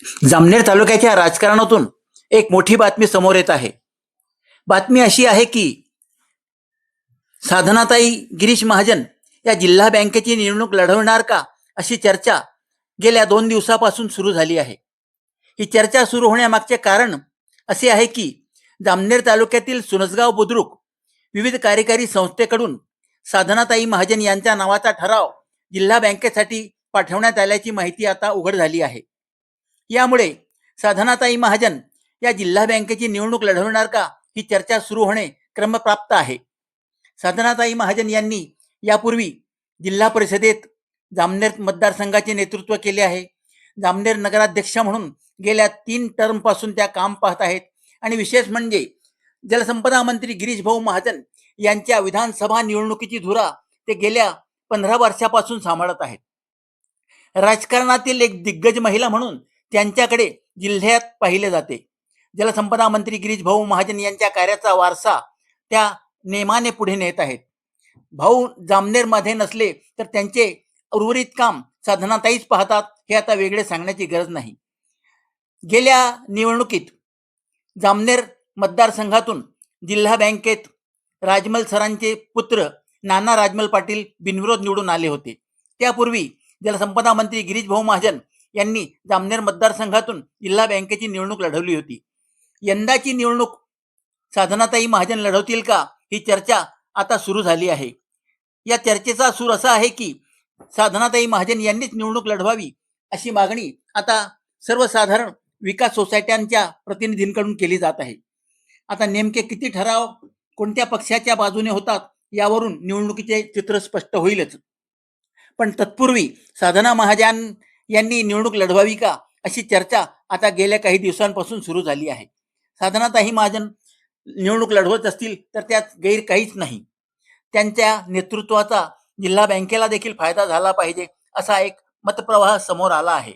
जामनेर तालुक्याच्या राजकारणातून एक मोठी बातमी समोर येत आहे. बातमी अशी आहे की साधनाताई गिरीश महाजन या जिल्हा बँकेची निवडणूक लढवणार का, अशी चर्चा गेल्या 2 दिवसापासून सुरू झाली आहे. ही चर्चा सुरू होण्यामागचे कारण असे आहे की जामनेर तालुक्यातील सुनसगाव बुद्रुक विविध कार्यकारी संस्थेकडून साधनाताई महाजन यांच्या नावाचा ठराव जिल्हा बँकेसाठी पाठवण्यात आल्याची माहिती आता उघड झाली आहे. यामुळे साधनाताई महाजन या जिल्हा बँकेची निवडणूक लढवणार का, ही चर्चा सुरू होणे क्रमप्राप्त आहे. साधनाताई महाजन यांनी यापूर्वी जिल्हा परिषदेत जामनेर मतदारसंघाचे नेतृत्व केले आहे. जामनेर नगराध्यक्ष म्हणून गेल्या 3 टर्मपासून त्या काम पाहत आहेत आणि विशेष म्हणजे जलसंपदा मंत्री गिरीश भाऊ महाजन यांच्या विधानसभा निवडणुकीची धुरा ते गेल्या 15 वर्षापासून सांभाळत आहेत. राजकारणातील एक दिग्गज महिला म्हणून त्यांच्याकडे जिल्ह्यात पाहिले जाते. जलसंपदा मंत्री गिरीश भाऊ महाजन यांच्या कार्याचा वारसा त्या नेमाने पुढे नेत आहेत. भाऊ जामनेरमध्ये नसले तर त्यांचे उर्वरित काम साधनाताईच पाहतात, हे आता वेगळे सांगण्याची गरज नाही. गेल्या निवडणुकीत जामनेर मतदारसंघातून जिल्हा बँकेत राजमल सरांचे पुत्र नाना राजमल पाटील बिनविरोध निवडून आले होते. त्यापूर्वी जलसंपदा मंत्री गिरीश भाऊ महाजन यांनी जामनेर मतदारसंघातून जिल्हा बँकेची निवडणूक लढवली होती. यंदाची निवडणूक साधनाताई महाजन लढवतील का, ही चर्चा आता सुरू झाली आहे. या चर्चेचा सूर असा आहे की साधनाताई महाजन यांनीच निवडणूक लढवावी, अशी मागणी आता सर्वसाधारण विकास सोसायट्यांच्या प्रतिनिधींकडून केली जात आहे. आता नेमके किती ठराव कोणत्या पक्षाच्या बाजूने होतात यावरून निवडणुकीचे चित्र स्पष्ट होईलच. पण तत्पूर्वी साधना महाजन यांनी निवडणूक लढवावी का, अशी चर्चा आता गेल्या काही दिवसांपासून सुरू झाली आहे. साधनाताई महाजन निवडणूक लढवत असतील तर त्यात गैर काहीच नाही. त्यांच्या नेतृत्वाचा जिल्हा बँकेला देखील फायदा झाला पाहिजे, असा एक मतप्रवाह समोर आला आहे.